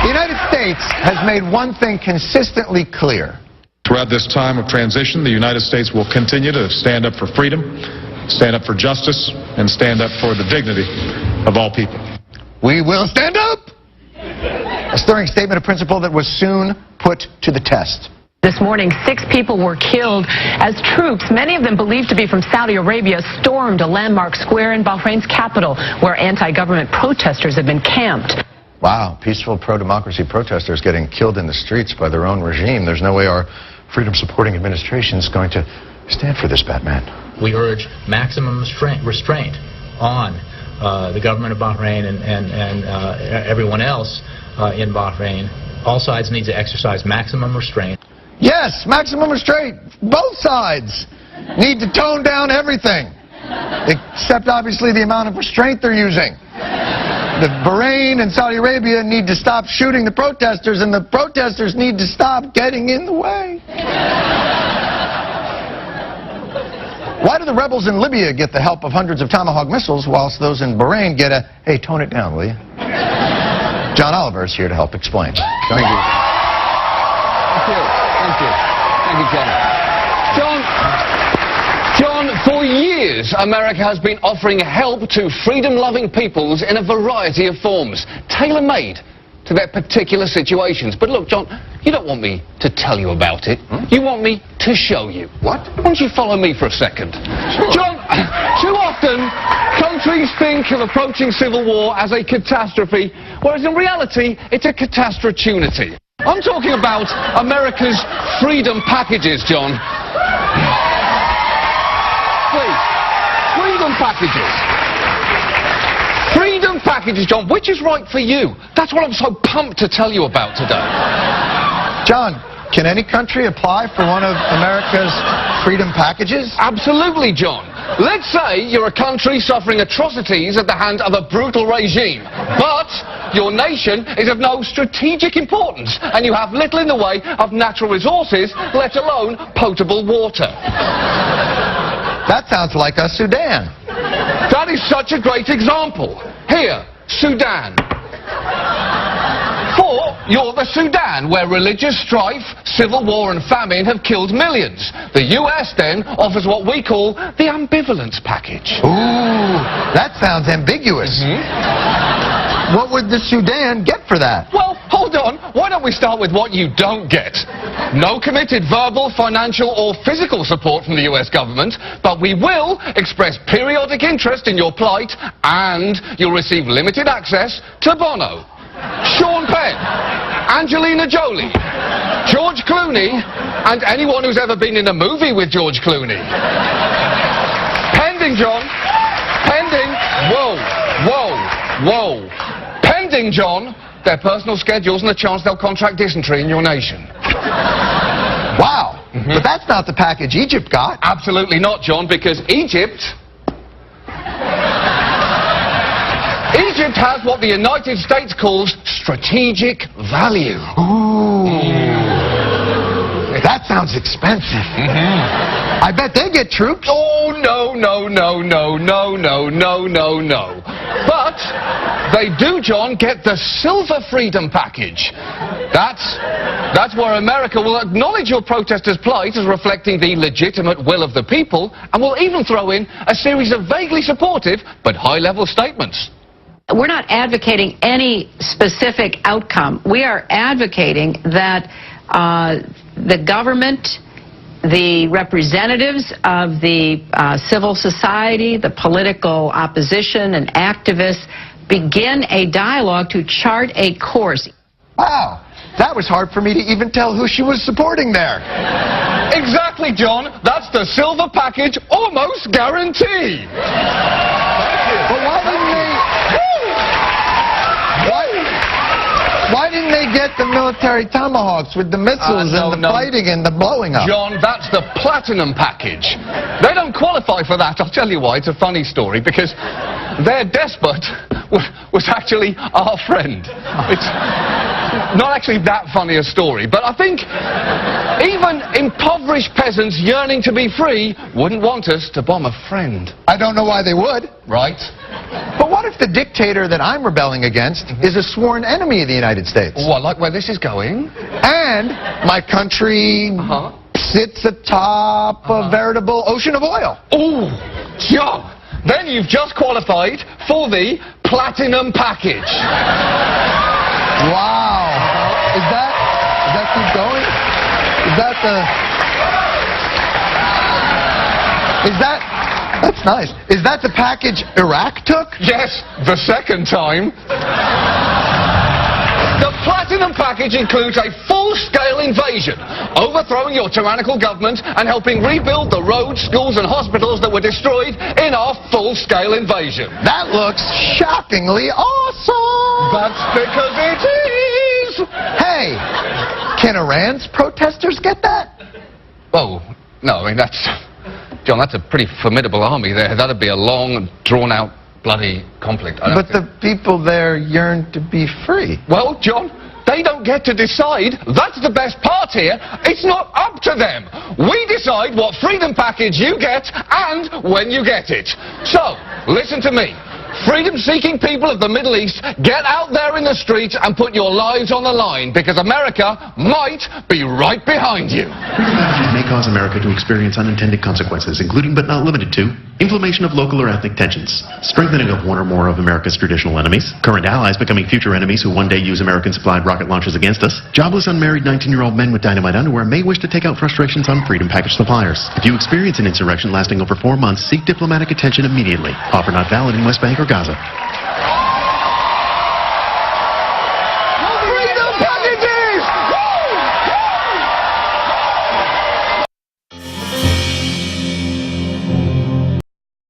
The United States has made one thing consistently clear. Throughout this time of transition, the United States will continue to stand up for freedom, stand up for justice, and stand up for the dignity of all people. We will stand up! A stirring statement of principle that was soon put to the test. This morning, 6 people were killed as troops, many of them believed to be from Saudi Arabia, stormed a landmark square in Bahrain's capital where anti-government protesters had been camped. Wow, peaceful pro-democracy protesters getting killed in the streets by their own regime. There's no way our freedom-supporting administration is going to stand for this, Batman. We urge maximum restraint on the government of Bahrain and everyone else in Bahrain. All sides need to exercise maximum restraint. Yes, maximum restraint. Both sides need to tone down everything, except obviously the amount of restraint they're using. The Bahrain and Saudi Arabia need to stop shooting the protesters, and the protesters need to stop getting in the way. Why do the rebels in Libya get the help of hundreds of Tomahawk missiles, whilst those in Bahrain get a, hey, tone it down, will you? John Oliver is here to help explain. Thank you. Thank you, John, for years, America has been offering help to freedom-loving peoples in a variety of forms, tailor-made to their particular situations. But look, John, you don't want me to tell you about it. You want me to show you. What? Why don't you follow me for a second? Sure. John, too often, countries think of approaching civil war as a catastrophe, whereas in reality, it's a catastrophe. I'm talking about America's freedom packages, John. Please. Freedom packages. Freedom packages, John. Which is right for you? That's what I'm so pumped to tell you about today. John, can any country apply for one of America's freedom packages? Absolutely, John. Let's say you're a country suffering atrocities at the hand of a brutal regime, but your nation is of no strategic importance, and you have little in the way of natural resources, let alone potable water. That sounds like a Sudan. That is such a great example. Here, Sudan. Or you're the Sudan, where religious strife, civil war and famine have killed millions. The US then offers what we call the ambivalence package. Ooh, that sounds ambiguous. What would the Sudan get for that? Well, hold on. Why don't we start with what you don't get? No committed verbal, financial or physical support from the US government, but we will express periodic interest in your plight, and you'll receive limited access to Bono, Sean Penn, Angelina Jolie, George Clooney, and anyone who's ever been in a movie with George Clooney. Pending, John. Pending. Whoa. Pending, John, their personal schedules and the chance they'll contract dysentery in your nation. Wow. But that's not the package Egypt got. Absolutely not, John, because Egypt has what the United States calls strategic value. Ooh. That sounds expensive. I bet they get troops. Oh, no. But they do, John, get the Silver Freedom Package. That's where America will acknowledge your protesters' plight as reflecting the legitimate will of the people, and will even throw in a series of vaguely supportive but high-level statements. We're not advocating any specific outcome. We are advocating that the government, the representatives of the civil society, the political opposition and activists begin a dialogue to chart a course. Wow, that was hard for me to even tell who she was supporting there. Exactly, John. That's the Silver Package almost guarantee. But why didn't they get the military tomahawks with the missiles and the fighting and the blowing up? John, that's the Platinum Package. They don't qualify for that. I'll tell you why. It's a funny story, because their despot was actually our friend. It's not actually that funny a story, but I think even impoverished peasants yearning to be free wouldn't want us to bomb a friend. I don't know why they would. Right. But what if if the dictator that I'm rebelling against is a sworn enemy of the United States? Oh, I like where this is going. And my country sits atop a veritable ocean of oil. Oh, John, then you've just qualified for the platinum package. Wow. Does that keep going? That's nice. Is that the package Iraq took? Yes, the second time. The platinum package includes a full-scale invasion, overthrowing your tyrannical government and helping rebuild the roads, schools and hospitals that were destroyed in our full-scale invasion. That looks shockingly awesome. That's because it is. Hey, can Iran's protesters get that? Oh, no, I mean, John, that's a pretty formidable army there. That'd be a long, drawn-out, bloody conflict. But the people there yearn to be free. Well, John, they don't get to decide. That's the best part here. It's not up to them. We decide what freedom package you get and when you get it. So, listen to me. Freedom-seeking people of the Middle East, get out there in the streets and put your lives on the line, because America might be right behind you. Freedom packages may cause America to experience unintended consequences, including but not limited to inflammation of local or ethnic tensions, strengthening of one or more of America's traditional enemies, current allies becoming future enemies who one day use American-supplied rocket launchers against us, jobless unmarried 19-year-old men with dynamite underwear may wish to take out frustrations on freedom package suppliers. If you experience an insurrection lasting over 4 months, seek diplomatic attention immediately. Offer not valid in West Bank or Gaza.